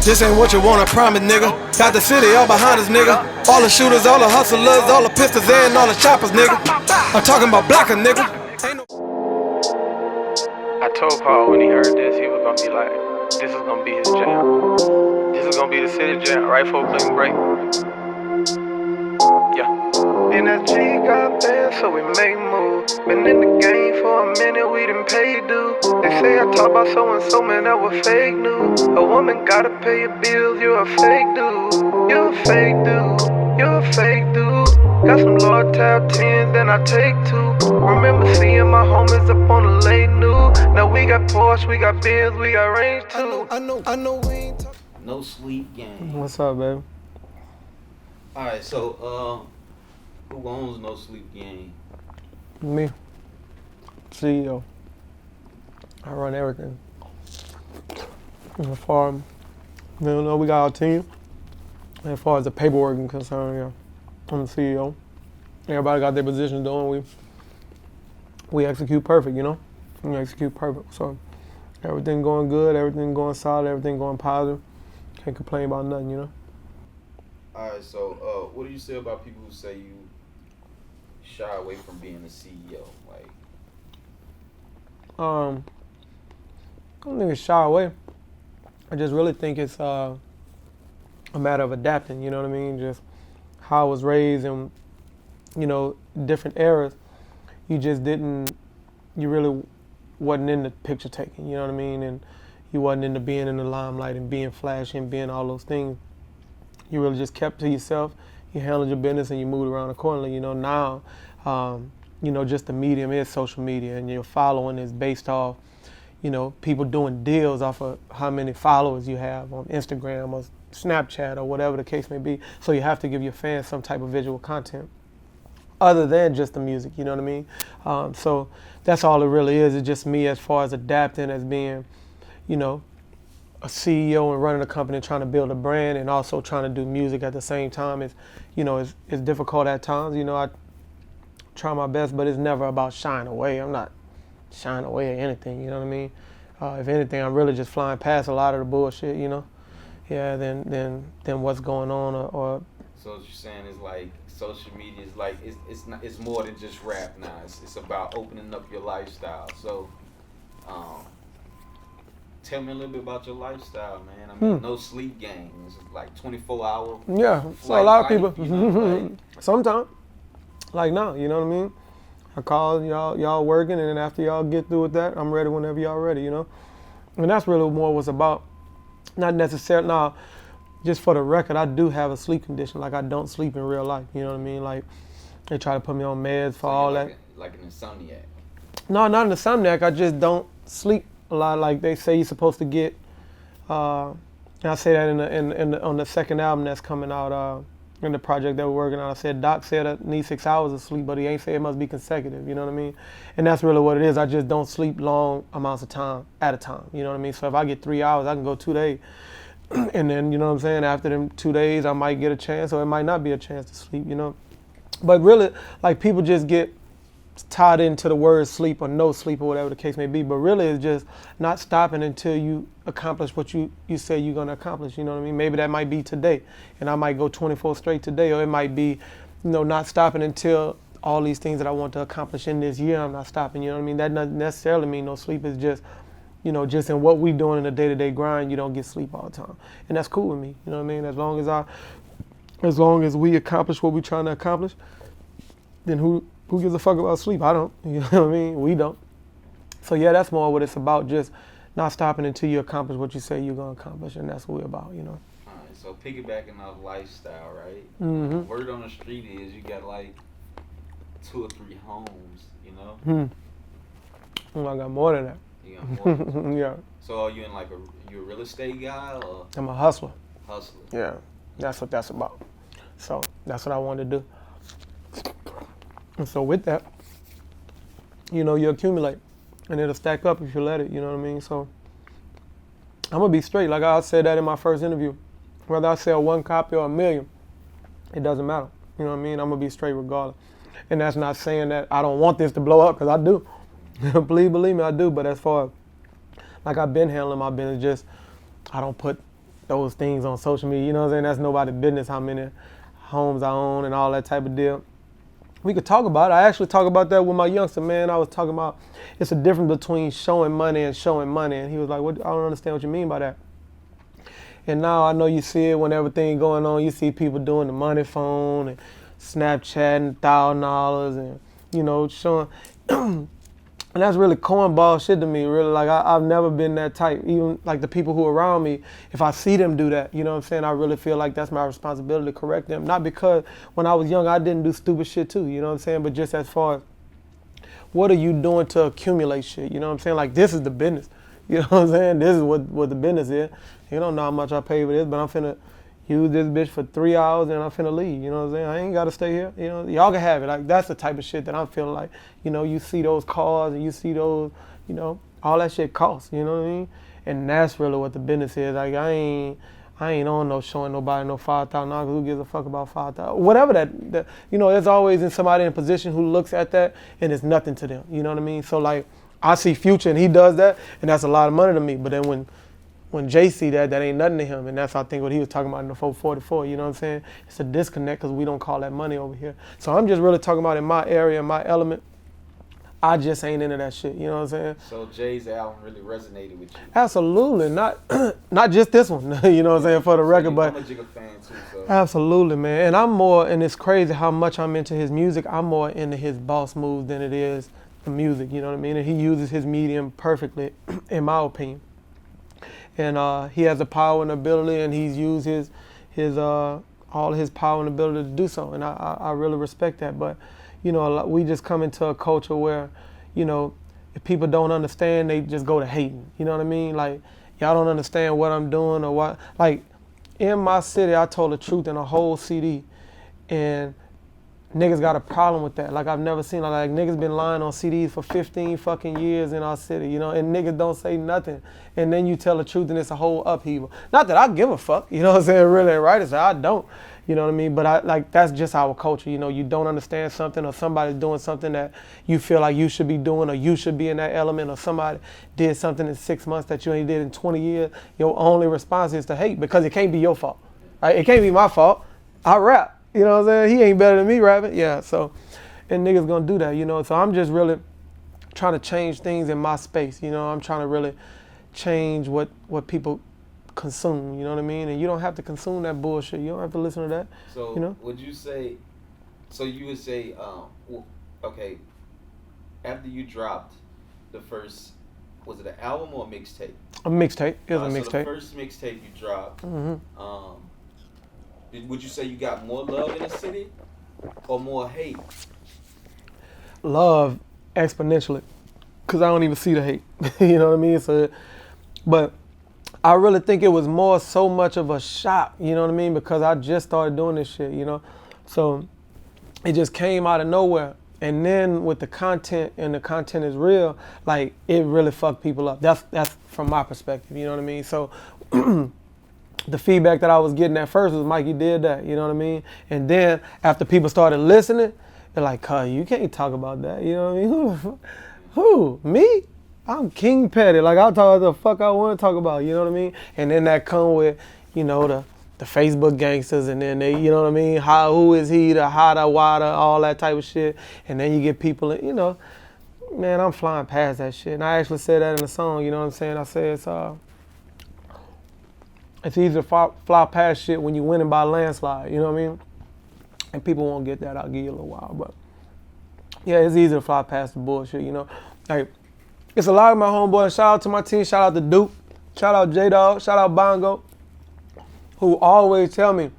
This ain't what you want, I promise, nigga. Got the city all behind us, nigga. All the shooters, all the hustlers, all the pistols, and all the choppers, nigga. I'm talking about blacker, nigga. I told Paul when he heard this, he was gonna be like, this is gonna be his jam. This is gonna be the city jam, right for Bling Break. Yeah. And that G got banned, so we make moves. Been in the game for a minute, we done paid dues. They say I talk about so and so, man, that was fake news. A woman gotta pay your bills, you're a fake dude. You're a fake dude, you're a fake dude. Got some Lord tab 10s, then I take 2. Remember seeing my homies up on the late news. Now we got Porsche, we got Benz, we got Range too. I know we ain't talking. No Sleep Gang. What's up, baby? Alright, so who owns No Sleep Gang? Me. CEO. I run everything. As far as, we got our team. As far as the paperwork is concerned, yeah, I'm the CEO. Everybody got their positions doing. We execute perfect, We execute perfect. So everything going good, everything going solid, everything going positive. Can't complain about nothing, Alright, so what do you say about people who say you shy away from being a CEO? Like, I don't think it's shy away. I just really think it's a matter of adapting, you know what I mean? Just how I was raised and, different eras. You really wasn't in the picture taking, you know what I mean? And you wasn't into being in the limelight and being flashy and being all those things. You really just kept to yourself. You handled your business and you moved around accordingly. Now, just the medium is social media and your following is based off, people doing deals off of how many followers you have on Instagram or Snapchat or whatever the case may be. So you have to give your fans some type of visual content other than just the music, you know what I mean? So that's all it really is. It's just me as far as adapting as being, a CEO and running a company and trying to build a brand and also trying to do music at the same time. It's difficult at times. I try my best, but it's never about shying away. I'm not shying away at anything, you know what I mean? If anything, I'm really just flying past a lot of the bullshit, Yeah, then what's going on or. So what you're saying is like social media is like it's more than just rap now. It's about opening up your lifestyle. So, tell me a little bit about your lifestyle, man. I mean, No Sleep Gang. It's like 24-hour. Yeah, so a lot of people. Sometimes, like now, you know what I mean? I call y'all working, and then after y'all get through with that, I'm ready whenever y'all ready, And that's really more what's about. Not necessarily, now, just for the record, I do have a sleep condition. Like, I don't sleep in real life, you know what I mean? Like, they try to put me on meds for all that. Like an insomniac? No, not an insomniac. I just don't sleep a lot. Like, they say you're supposed to get, and I say that on the second album that's coming out, in the project that we're working on. I said, Doc said I need 6 hours of sleep, but he ain't say it must be consecutive, you know what I mean? And that's really what it is. I just don't sleep long amounts of time at a time, you know what I mean? So if I get 3 hours, I can go 2 days. And then, you know what I'm saying, after them 2 days, I might get a chance, or it might not be a chance to sleep, But really, like, people just get tied into the word sleep or no sleep or whatever the case may be. But really, it's just not stopping until you accomplish what you say you're going to accomplish, you know what I mean? Maybe that might be today, and I might go 24 straight today, or it might be, not stopping until all these things that I want to accomplish in this year, I'm not stopping, you know what I mean? That doesn't necessarily mean no sleep. Is just, just in what we doing in the day-to-day grind, you don't get sleep all the time. And that's cool with me, you know what I mean? As long as we accomplish what we're trying to accomplish, then who gives a fuck about sleep? I don't, you know what I mean? We don't. So yeah, that's more what it's about, just not stopping until you accomplish what you say you're going to accomplish, and that's what we're about, All right, so piggybacking off lifestyle, right? Mm-hmm. Word on the street is you got like 2 or 3 homes, Well, I got more than that. You got more? Yeah. So are you in like you a real estate guy or? I'm a hustler. Hustler. Yeah, that's what that's about. So that's what I wanted to do. And so with that, you accumulate, and it'll stack up if you let it, you know what I mean? So I'm gonna be straight. Like I said that in my first interview. Whether I sell 1 copy or 1 million, it doesn't matter. You know what I mean? I'm gonna be straight regardless. And that's not saying that I don't want this to blow up, because I do. Believe me, I do. But as far as, like, I've been handling my business, just I don't put those things on social media. You know what I'm saying? That's nobody's business how many homes I own and all that type of deal. We could talk about it. I actually talk about that with my youngster, man. I was talking about it's a difference between showing money and showing money. And he was like, "What? I don't understand what you mean by that." And now I know you see it when everything going on. You see people doing the money phone and Snapchatting $1,000 and, you know, showing. And that's really cornball shit to me, really. Like, I've never been that type. Even, like, the people who are around me, if I see them do that, you know what I'm saying, I really feel like that's my responsibility to correct them. Not because when I was young, I didn't do stupid shit, too, you know what I'm saying? But just as far as what are you doing to accumulate shit, you know what I'm saying? Like, this is the business, you know what I'm saying? This is what the business is. You don't know how much I pay for this, but I'm finna use this bitch for 3 hours and I'm finna leave, you know what I'm saying? I ain't gotta stay here, you know? Y'all can have it. Like, that's the type of shit that I'm feeling like, you know, you see those cars and you see those, you know, all that shit costs, you know what I mean? And that's really what the business is. Like, I ain't on no showing nobody no $5,000. Who gives a fuck about $5,000? Whatever that, you know, there's always in somebody in a position who looks at that and it's nothing to them, you know what I mean? So, like, I see Future and he does that and that's a lot of money to me. But then when Jay see that ain't nothing to him. And that's, I think, what he was talking about in the 444, you know what I'm saying? It's a disconnect because we don't call that money over here. So I'm just really talking about in my area, my element, I just ain't into that shit, you know what I'm saying? So Jay's album really resonated with you? Absolutely, not just this one, you know what I'm saying, for the record, but I'm a Jigga fan too, so. Absolutely, man. And I'm more, and it's crazy how much I'm into his music, I'm more into his boss moves than it is the music, you know what I mean? And he uses his medium perfectly, in my opinion. And he has the power and ability, and he's used his all his power and ability to do so, and I really respect that. But you know, we just come into a culture where, you know, if people don't understand, they just go to hating. You know what I mean? Like, y'all don't understand what I'm doing or what. Like, in my city, I told the truth in a whole CD, and niggas got a problem with that. Like, I've never seen, like niggas been lying on CDs for 15 fucking years in our city, you know, and niggas don't say nothing. And then you tell the truth and it's a whole upheaval. Not that I give a fuck, you know what I'm saying, really and right, it's I don't, you know what I mean? But like, that's just our culture, you know, you don't understand something or somebody's doing something that you feel like you should be doing or you should be in that element, or somebody did something in 6 months that you ain't did in 20 years, your only response is to hate because it can't be your fault, right? It can't be my fault. I rap. You know what I'm saying? He ain't better than me rapping. Yeah, so, and niggas gonna do that, you know? So I'm just really trying to change things in my space, you know? I'm trying to really change what people consume, you know what I mean? And you don't have to consume that bullshit. You don't have to listen to that, so you know? Would you say, so you would say, okay, after you dropped the first, was it an album or a mixtape? A mixtape. It was a mixtape. So the first mixtape you dropped, would you say you got more love in the city or more hate? Love exponentially, because I don't even see the hate. You know what I mean? So, but I really think it was more so much of a shock, you know what I mean? Because I just started doing this shit, you know? So it just came out of nowhere. And then with the content, and the content is real, like, it really fucked people up. That's from my perspective, you know what I mean? So the feedback that I was getting at first was, Mikey did that, you know what I mean? And then after people started listening, they're like, "Cuz, you can't talk about that," you know what I mean? Who? Me? I'm King Petty. Like, I'll talk about the fuck I want to talk about, you know what I mean? And then that come with, you know, the Facebook gangsters, and then they, you know what I mean? Who is he, the hotter, wider, all that type of shit. And then you get people, you know, man, I'm flying past that shit. And I actually said that in the song, you know what I'm saying? I said it's easy to fly past shit when you're winning by a landslide, you know what I mean? And people won't get that, I'll give you a little while, but yeah, it's easy to fly past the bullshit, you know? Like, it's a lot of my homeboys. Shout out to my team, shout out to Duke, shout out J-Dog, shout out Bongo, who always tell me,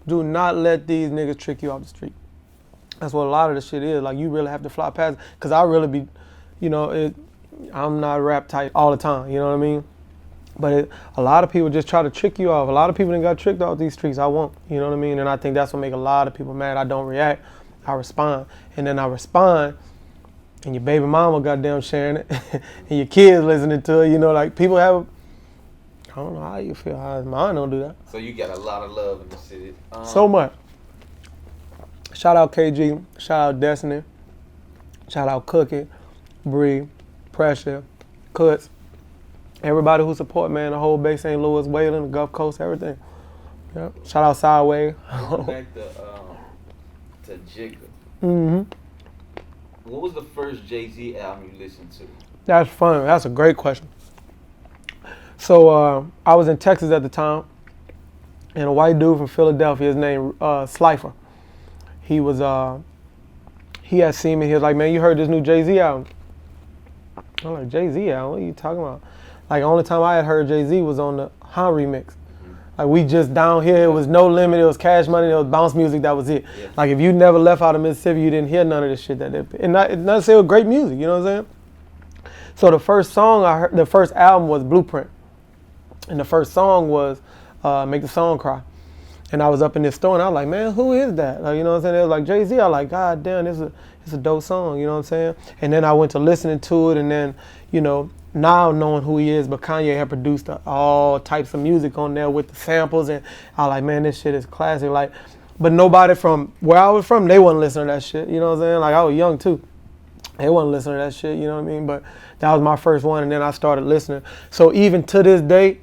do not let these niggas trick you off the street. That's what a lot of the shit is. Like, you really have to fly past it. Because I really be, you know, I'm not rap tight all the time, you know what I mean? But a lot of people just try to trick you off. A lot of people done got tricked off these streets. I won't, you know what I mean? And I think that's what make a lot of people mad. I don't react, I respond. And then I respond, and your baby mama goddamn sharing it, and your kids listening to it, you know, like, people have, I don't know how you feel, how mine don't do that. So you got a lot of love in the city. So much. Shout out KG, shout out Destiny, shout out Cookie, Bree, Pressure, Cuts, everybody who support, man, the whole Bay St. Louis, Wayland, the Gulf Coast, everything. Yep. Shout out Sideway. Going back to Jigga. Mm-hmm. What was the first Jay-Z album you listened to? That's fun. That's a great question. So I was in Texas at the time, and a white dude from Philadelphia, his name Slifer. He had seen me. He was like, "Man, you heard this new Jay-Z album?" I'm like, "Jay-Z album? What are you talking about?" Like, the only time I had heard Jay-Z was on the Han remix. Like, we just down here, it was No Limit, it was Cash Money, it was bounce music, that was it. Yeah. Like, if you never left out of Mississippi, you didn't hear none of this shit. And not to say it was great music, you know what I'm saying? So the first song I heard, the first album was Blueprint. And the first song was Make the Song Cry. And I was up in this store and I was like, man, who is that? Like, you know what I'm saying? It was like Jay-Z. I was like, God damn, it's a dope song, you know what I'm saying? And then I went to listening to it, and then, you know, now knowing who he is, but Kanye had produced all types of music on there with the samples, and I was like, man, this shit is classic. Like, but nobody from where I was from, they wasn't listening to that shit, you know what I'm saying? Like, I was young too. They wasn't listening to that shit, you know what I mean? But that was my first one, and then I started listening. So even to this day,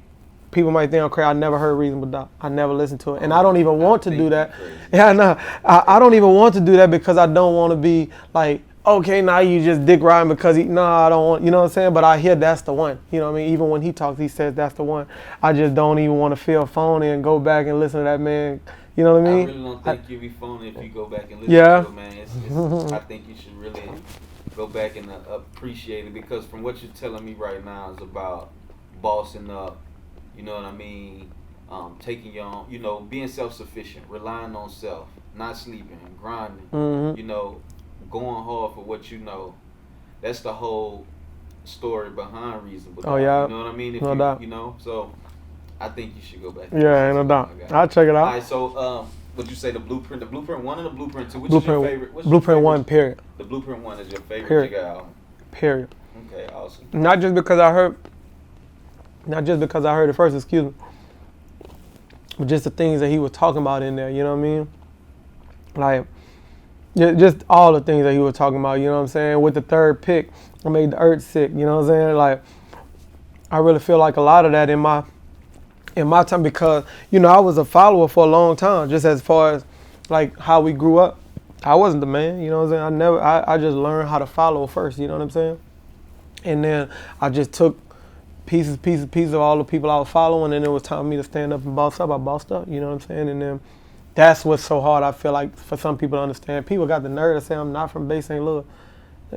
people might think I'm crazy. I never heard Reasonable Doubt. I never listened to it. And I don't even want to do that. Yeah, no. I don't even want to do that because I don't want to be like, okay, now you just dick riding because I don't want, you know what I'm saying? But I hear that's the one. You know what I mean? Even when he talks, he says that's the one. I just don't even want to feel phony and go back and listen to that man. You know what I mean? I really don't think you'd be phony if you go back and listen to it, man. I think you should really go back and appreciate it, because from what you're telling me right now is about bossing up. You know what I mean? Taking your own, you know, being self-sufficient, relying on self, not sleeping, grinding, you know, going hard for what you know. That's the whole story behind Reasonable Doubt. Oh, yeah. You know what I mean? No doubt. You know, so I think you should go back. Yeah, no doubt. I'll check it out. All right, so what'd you say, the Blueprint 1 and the Blueprint 2? Which Blueprint, is your favorite? Blueprint 1, period. The Blueprint 1 is your favorite Period. Jigga album? Period. Okay, awesome. Not just because I heard it first, excuse me, but just the things that he was talking about in there, you know what I mean? Like, just all the things that he was talking about, you know what I'm saying? With the third pick, I made the earth sick, you know what I'm saying? Like, I really feel like a lot of that in my time, because, you know, I was a follower for a long time, just as far as, like, how we grew up. I wasn't the man, you know what I'm saying? I just learned how to follow first, you know what I'm saying? And then I just took pieces of all the people I was following, and it was time for me to stand up and boss up. I bossed up, you know what I'm saying? And then that's what's so hard, I feel like, for some people to understand. People got the nerve to say I'm not from Bay St. Louis.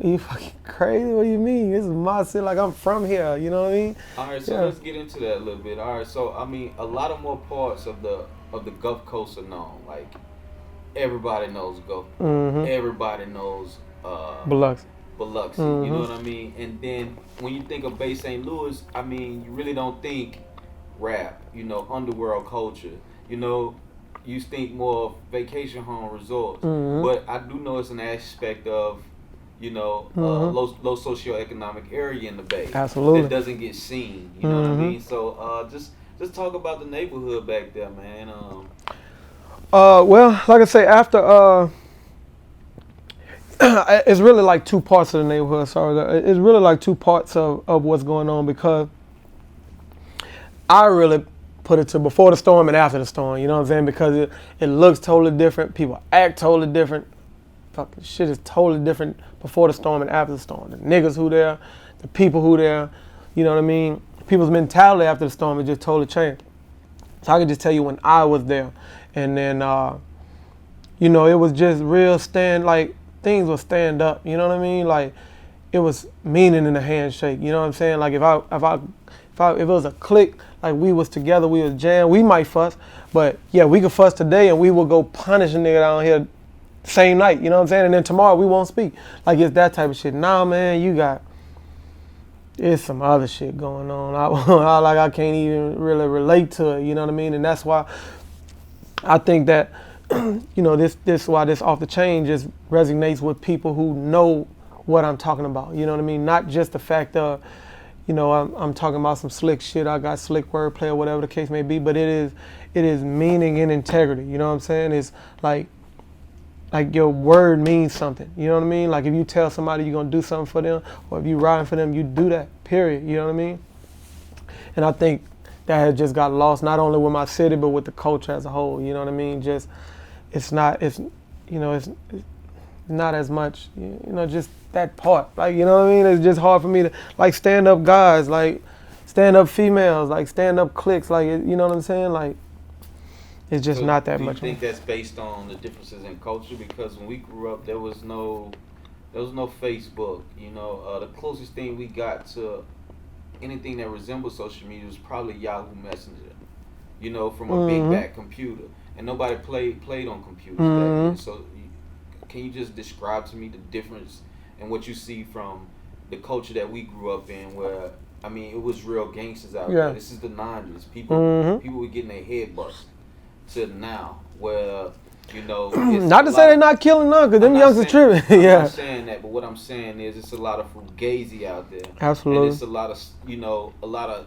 You fucking crazy? What do you mean? This is my city, like I'm from here, you know what I mean? All right, so let's get into that a little bit. All right, so I mean, a lot of more parts of the Gulf Coast are known. Like, everybody knows Gulf. Mm-hmm. Everybody knows Biloxi. Biloxi, Mm-hmm. you know what I mean? And then when you think of Bay St. Louis, I mean, you really don't think rap, you know, underworld culture. You know, you think more of vacation home resorts. Mm-hmm. But I do know it's an aspect of, you know, low socioeconomic area in the Bay. Absolutely. That doesn't get seen, you know what I mean? So just talk about the neighborhood back there, man. Well, like I say, after it's really like two parts of the neighborhood. Sorry, it's really like two parts of what's going on, because I really put it to before the storm and after the storm. You know what I'm saying? Because it looks totally different. People act totally different. Fucking shit is totally different before the storm and after the storm. The niggas who there, the people who there. You know what I mean? People's mentality after the storm is just totally changed. So I can just tell you when I was there, and then you know, it was just real things would stand up, you know what I mean? Like, it was meaning in the handshake, you know what I'm saying? Like, if it was a clique, like we was together, we was jammed, we might fuss, but yeah, we could fuss today and we will go punish a nigga down here same night, you know what I'm saying? And then tomorrow we won't speak. Like, it's that type of shit. Nah, man, it's some other shit going on. I can't even really relate to it, you know what I mean? And that's why I think that, you know, this why this Off the Chain just resonates with people who know what I'm talking about. You know what I mean? Not just the fact of, you know, I'm talking about some slick shit. I got slick wordplay or whatever the case may be. But it is meaning and integrity. You know what I'm saying? It's like your word means something. You know what I mean? Like, if you tell somebody you're gonna do something for them, or if you riding for them, you do that. Period. You know what I mean? And I think that has just got lost, not only with my city, but with the culture as a whole. You know what I mean? Just, it's not as much, just that part. Like, you know what I mean? It's just hard for me to, like, stand up guys, like, stand up females, like, stand up cliques, like, you know what I'm saying? Like, it's just not that much. Do you think that's based on the differences in culture? Because when we grew up, there was no Facebook. The closest thing we got to anything that resembled social media was probably Yahoo Messenger. From a big back computer, and nobody played on computers back then. So, can you just describe to me the difference in what you see from the culture that we grew up in, where it was real gangsters out there. This is the 90s. People were getting their head busted. To now, where not to say they're not killing none, because them youngsters tripping. I'm not saying that, but what I'm saying is it's a lot of fugazi out there. Absolutely. And it's a lot of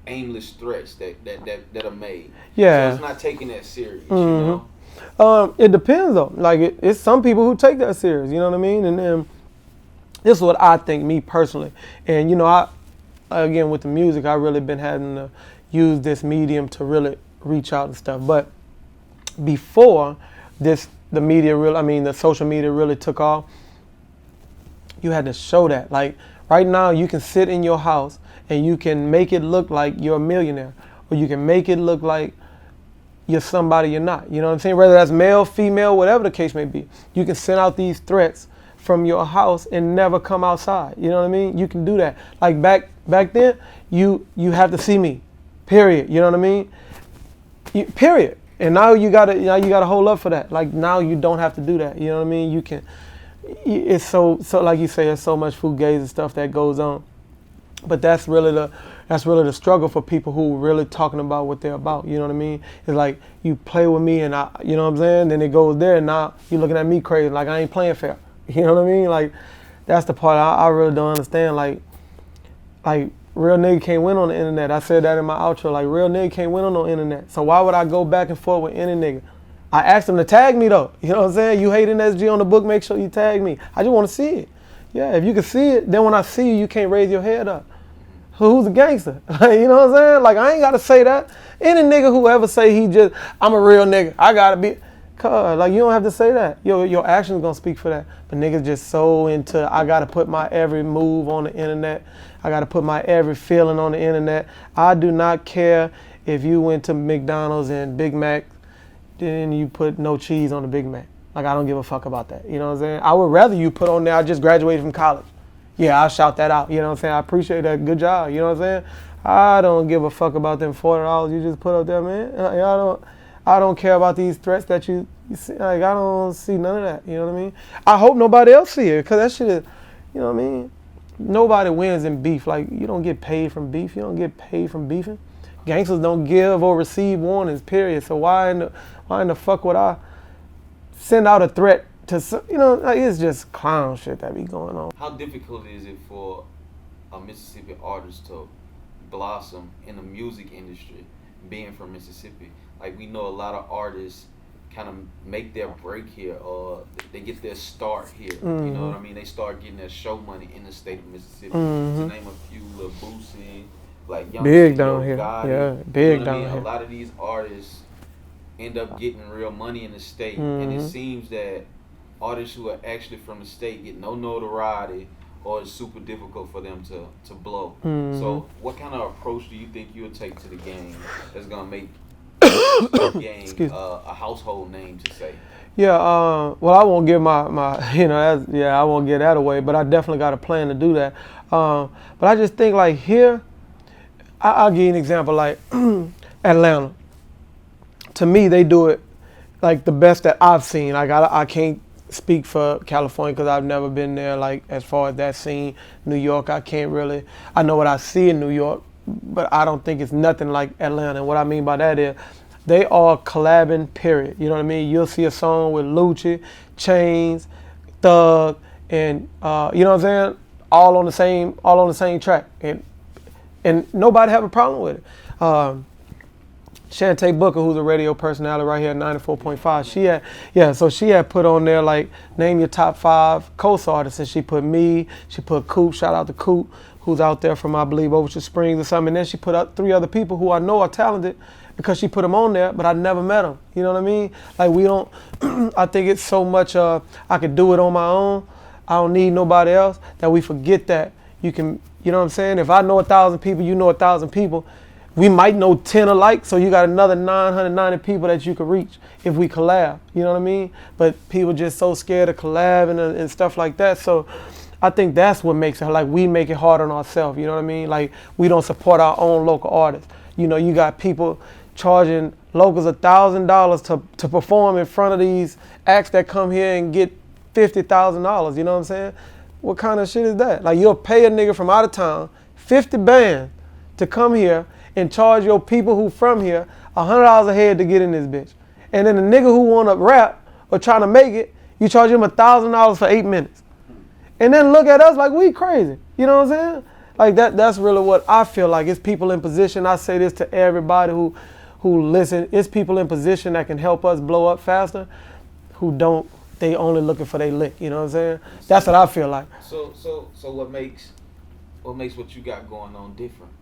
aimless threats that are made. Yeah. So it's not taking that serious. It depends though. Like it's some people who take that serious. You know what I mean? And then this is what I think, me personally. And I again with the music, I really been having to use this medium to really reach out and stuff. But before the social media really took off, you had to show that. Like right now, you can sit in your house and you can make it look like you're a millionaire, or you can make it look like you're somebody you're not. You know what I'm saying? Whether that's male, female, whatever the case may be, you can send out these threats from your house and never come outside. You know what I mean? You can do that. Like back then, you have to see me, period. You know what I mean? Period. And now you gotta hold up for that. Like now you don't have to do that. You know what I mean? You can. It's so like you say, there's so much fugazi stuff that goes on. But that's really the struggle for people who really talking about what they're about. You know what I mean? It's like you play with me and you know what I'm saying? Then it goes there and now you're looking at me crazy like I ain't playing fair. You know what I mean? Like that's the part I really don't understand. Like real nigga can't win on the internet. I said that in my outro. Like real nigga can't win on no internet. So why would I go back and forth with any nigga? I asked him to tag me though. You know what I'm saying? You hating SG on the book, make sure you tag me. I just want to see it. Yeah, if you can see it, then when I see you, you can't raise your head up. Who's a gangster? You know what I'm saying? Like I ain't gotta say that. Any nigga who ever say I'm a real nigga, I gotta be, like you don't have to say that. Your actions gonna speak for that. But niggas just so into, I gotta put my every move on the internet. I gotta put my every feeling on the internet. I do not care if you went to McDonald's and Big Mac, then you put no cheese on the Big Mac. Like I don't give a fuck about that. You know what I'm saying? I would rather you put on there, I just graduated from college. Yeah, I'll shout that out. You know what I'm saying? I appreciate that. Good job. You know what I'm saying? I don't give a fuck about them $40 you just put up there, man. I don't care about these threats that you see. Like I don't see none of that. You know what I mean? I hope nobody else see it, because that shit is, you know what I mean? Nobody wins in beef. Like you don't get paid from beef. You don't get paid from beefing. Gangsters don't give or receive warnings, period. So why in the fuck would I send out a threat to, like it's just clown shit that be going on. How difficult is it for a Mississippi artist to blossom in the music industry, being from Mississippi? Like we know a lot of artists kind of make their break here, or they get their start here. Mm-hmm. You know what I mean? They start getting their show money in the state of Mississippi. Mm-hmm. To name a few, Lil Boosie, like Young big down here. Gotti, yeah, big you know down here. A lot of these artists end up getting real money in the state, mm-hmm. and it seems that artists who are actually from the state get no notoriety, or it's super difficult for them to blow. Mm-hmm. So what kind of approach do you think you'll take to the game that's going to make the game a household name, to say? Yeah, well, I won't give my I won't give that away, but I definitely got a plan to do that. But I just think like here, I'll give you an example, like Atlanta. To me, they do it like the best that I've seen. Like I can't speak for California because I've never been there. Like as far as that scene, New York, I can't really. I know what I see in New York, but I don't think it's nothing like Atlanta. And what I mean by that is, they are collabing. Period. You know what I mean? You'll see a song with Lucci, Chains, Thug, and you know what I'm saying? All on the same track, and nobody have a problem with it. Shantae Booker, who's a radio personality right here at 94.5, she had put on there like, name your top 5 coast artists, and she put me, she put Coop, shout out to Coop, who's out there from, I believe, Overture Springs or something, and then she put up 3 other people who I know are talented because she put them on there, but I never met them, you know what I mean? Like, we don't, I think it's so much, I could do it on my own, I don't need nobody else, that we forget that you can, you know what I'm saying? If I know 1,000 people, you know 1,000 people, we might know 10 alike, so you got another 990 people that you could reach if we collab, you know what I mean? But people just so scared of collab and stuff like that, so I think that's what makes it, like, we make it hard on ourselves, you know what I mean? Like, we don't support our own local artists. You know, you got people charging locals $1,000 to perform in front of these acts that come here and get $50,000, you know what I'm saying? What kind of shit is that? Like, you'll pay a nigga from out of town, 50 bands, to come here and charge your people who from here $100 a head to get in this bitch. And then the nigga who wanna rap or trying to make it, you charge him $1,000 for 8 minutes. And then look at us like we crazy. You know what I'm saying? Like that's really what I feel like. It's people in position. I say this to everybody who listen. It's people in position that can help us blow up faster, who don't, they only looking for their lick. You know what I'm saying? That's what I feel like. So what makes what you got going on different?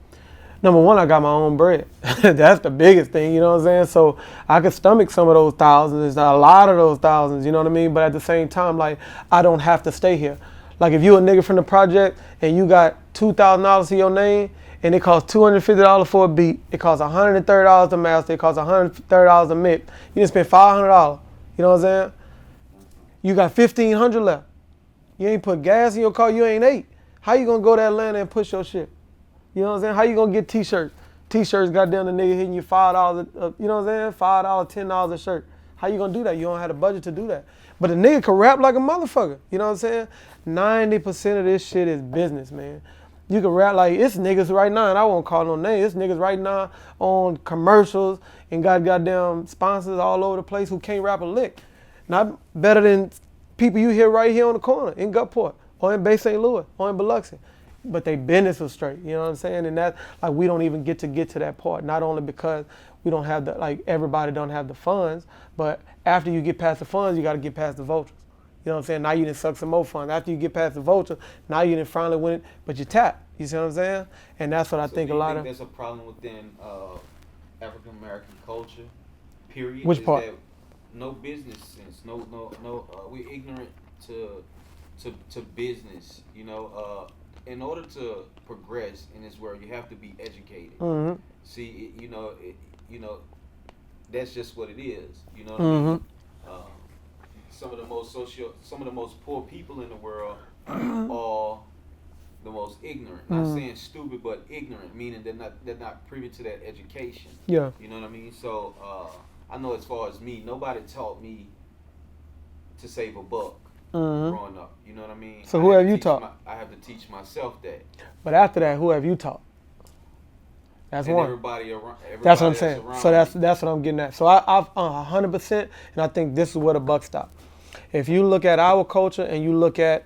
Number one, I got my own bread. That's the biggest thing, you know what I'm saying? So I could stomach some of those thousands, a lot of those thousands, you know what I mean? But at the same time, like, I don't have to stay here. Like, if you a nigga from the project and you got $2,000 to your name and it costs $250 for a beat, it costs $130 to master, it costs $130 to mix, you just spend $500, you know what I'm saying? You got $1,500 left. You ain't put gas in your car, you ain't ate. How you gonna go to Atlanta and push your shit? You know what I'm saying? How you gonna get t-shirts? T-shirts, goddamn, the nigga hitting you $5, you know what I'm saying? $5, $10 a shirt. How you gonna do that? You don't have the budget to do that. But the nigga can rap like a motherfucker. You know what I'm saying? 90% of this shit is business, man. You can rap like, it's niggas right now, and I won't call no names, it's niggas right now on commercials and got goddamn sponsors all over the place who can't rap a lick. Not better than people you hear right here on the corner in Gulfport or in Bay St. Louis or in Biloxi. But they business was straight, you know what I'm saying? And that, like, we don't even get to that part, not only because we don't have the, like, everybody don't have the funds, but after you get past the funds, you got to get past the vultures. You know what I'm saying? Now you done suck some more funds. After you get past the vulture, now you done finally win it, but you tap. You see what I'm saying? And that's what I think a lot of. There's a problem within African American culture, period. Which part? That no business sense. We're ignorant to business. You know, in order to progress in this world, you have to be educated. Mm-hmm. See, you know, that's just what it is. You know what Mm-hmm. I mean? Some of the most poor people in the world are the most ignorant. Not saying stupid, but ignorant, meaning they're not privy to that education. Yeah. You know what I mean? So I know as far as me, nobody taught me to save a buck growing up. You know what I mean? So who have you taught? I have to teach myself that. But after that, who have you taught? That's and one. Everybody around. That's what I'm saying. So that's what I'm getting at. So I've 100%, and I think this is where the buck stops. If you look at our culture and you look at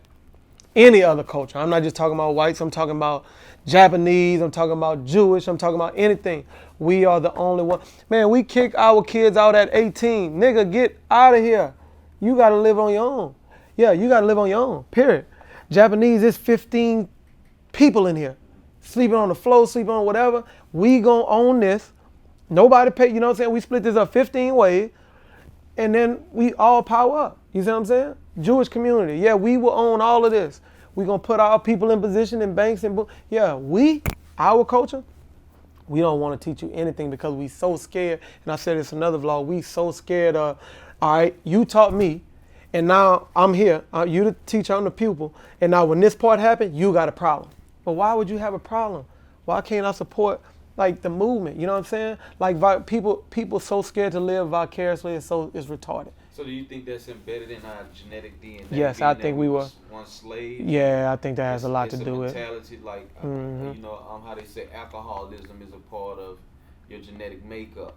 any other culture, I'm not just talking about whites, I'm talking about Japanese, I'm talking about Jewish, I'm talking about anything. We are the only one. Man, we kick our kids out at 18. Nigga, get out of here. You got to live on your own. Yeah, you got to live on your own, period. Japanese, is 15 people in here. Sleeping on the floor, sleeping on whatever. We gonna own this. Nobody pay, you know what I'm saying? We split this up 15 ways. And then we all power up. You see what I'm saying? Jewish community. Yeah, we will own all of this. We gonna put our people in position in banks and yeah, our culture, we don't want to teach you anything because we so scared. And I said this in another vlog, we so scared of, all right, you taught me, and now I'm here. You the teacher, I'm the pupil. And now when this part happened, you got a problem. But why would you have a problem? Why can't I support, like, the movement? You know what I'm saying? Like, people so scared to live vicariously, it's retarded. So do you think that's embedded in our genetic DNA? Yes, I think we were once slave. Yeah, I think that has a lot to do with it. Mentality, like you know, how they say alcoholism is a part of your genetic makeup.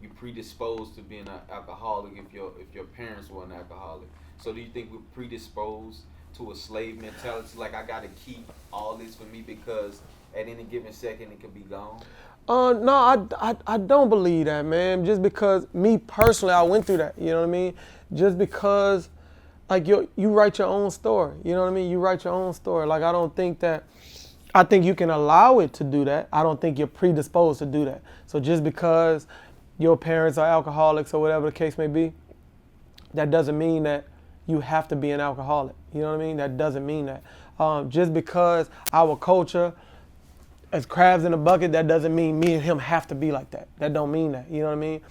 You predisposed to being an alcoholic if your parents were an alcoholic. So do you think we're predisposed to a slave mentality? Like, I gotta keep all this for me because at any given second it could be gone. No, I don't believe that, man. Just because me personally, I went through that. You know what I mean? Just because, like you write your own story. You know what I mean? You write your own story. Like I think you can allow it to do that. I don't think you're predisposed to do that. So just because your parents are alcoholics or whatever the case may be, that doesn't mean that you have to be an alcoholic. You know what I mean? That doesn't mean that. Just because our culture as crabs in a bucket, that doesn't mean me and him have to be like that. That don't mean that. You know what I mean?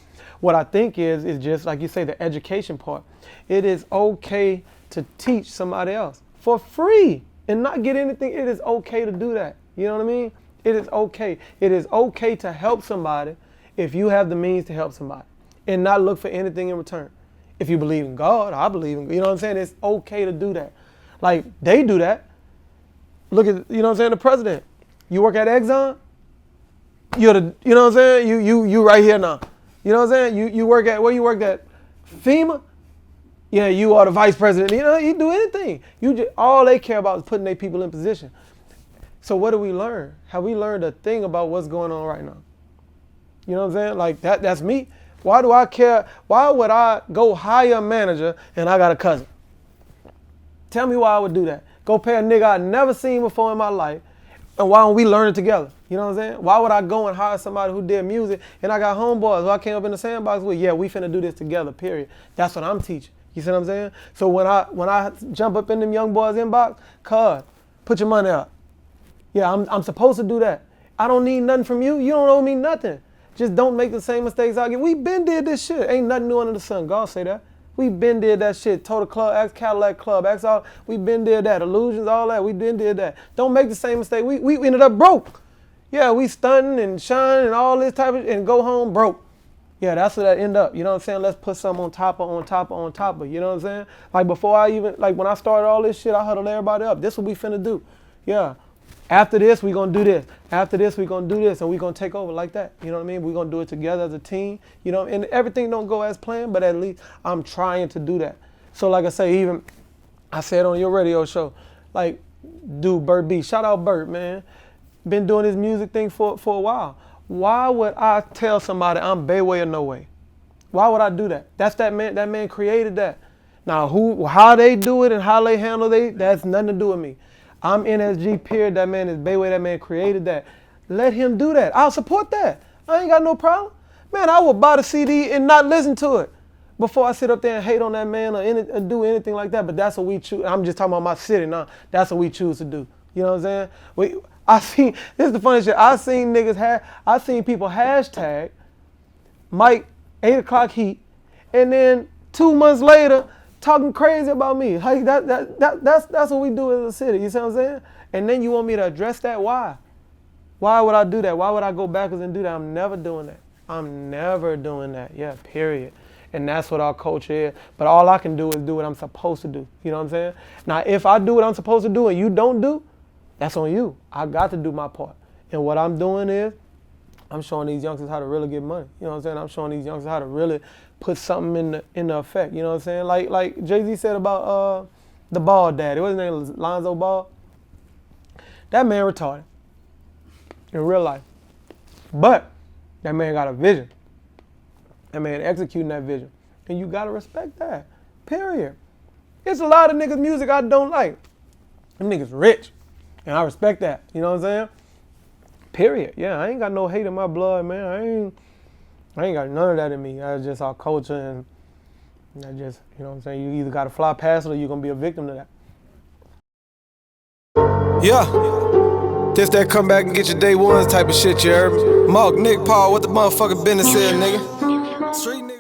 What I think is just like you say, the education part. It is okay to teach somebody else for free and not get anything. It is okay to do that. You know what I mean? It is okay. It is okay to help somebody if you have the means to help somebody and not look for anything in return. If you believe in God, I believe in, you know what I'm saying? It's okay to do that. Like they do that. Look at, you know what I'm saying, the president. You work at Exxon, you're the, you know what I'm saying? You right here now. You know what I'm saying? You work at, where you work at? FEMA? Yeah, you are the vice president. You know, you do anything. All they care about is putting their people in position. So what do we learn? Have we learned a thing about what's going on right now? You know what I'm saying? Like that's me. Why do I care? Why would I go hire a manager and I got a cousin? Tell me why I would do that. Go pay a nigga I never seen before in my life. And why don't we learn it together? You know what I'm saying? Why would I go and hire somebody who did music and I got homeboys who I came up in the sandbox with? Yeah, we finna do this together, period. That's what I'm teaching. You see what I'm saying? So when I jump up in them young boys' inbox, cuz, put your money up. Yeah, I'm supposed to do that. I don't need nothing from you. You don't owe me nothing. Just don't make the same mistakes I get. We been did this shit. Ain't nothing new under the sun. God say that. We been did that shit. Total Club, X Cadillac Club, X all. We been did that. Illusions, all that. We been did that. Don't make the same mistake. We ended up broke. Yeah, we stunting and shining and all this type of, and go home broke. Yeah, that's what that end up. You know what I'm saying? Let's put something on top of. You know what I'm saying? Like before when I started all this shit, I huddled everybody up. This what we finna do. Yeah. After this, we gonna do this. After this, we gonna do this, and we gonna take over like that. You know what I mean? We gonna do it together as a team. You know, and everything don't go as planned, but at least I'm trying to do that. So like I say, even I said on your radio show, like, dude, Bert B, shout out Bert, man. Been doing this music thing for a while. Why would I tell somebody I'm Bayway or no way? Why would I do that? That's that man. That man created that. Now, how they do it and how they handle that's nothing to do with me. I'm NSG, period. That man is Bayway. That man created that. Let him do that. I'll support that. I ain't got no problem. Man, I will buy the CD and not listen to it before I sit up there and hate on that man or do anything like that. But that's what we choose. I'm just talking about my city now. That's what we choose to do. You know what I'm saying? This is the funny shit. I seen people hashtag Mike 8 o'clock heat, and then 2 months later, talking crazy about me. Like that's what we do as a city. You see what I'm saying? And then you want me to address that? Why? Why would I do that? Why would I go backwards and do that? I'm never doing that. I'm never doing that. Yeah, period. And that's what our culture is. But all I can do is do what I'm supposed to do. You know what I'm saying? Now, if I do what I'm supposed to do and you don't do, that's on you. I got to do my part. And what I'm doing is I'm showing these youngsters how to really get money. You know what I'm saying? I'm showing these youngsters how to really put something in the effect. You know what I'm saying? Like Jay-Z said about the Ball daddy. What's his name? Lonzo Ball. That man retarded in real life. But that man got a vision. That man executing that vision. And you got to respect that. Period. It's a lot of niggas' music I don't like. Them niggas rich. And I respect that. You know what I'm saying? Period. Yeah, I ain't got no hate in my blood, man. I ain't got none of that in me. That's just our culture, and I just, you know what I'm saying? You either got to fly past it or you're going to be a victim to that. Yeah. This that come back and get your day ones type of shit, you heard me? Mark, Nick, Paul, what the motherfucking business is, nigga? Street nigga.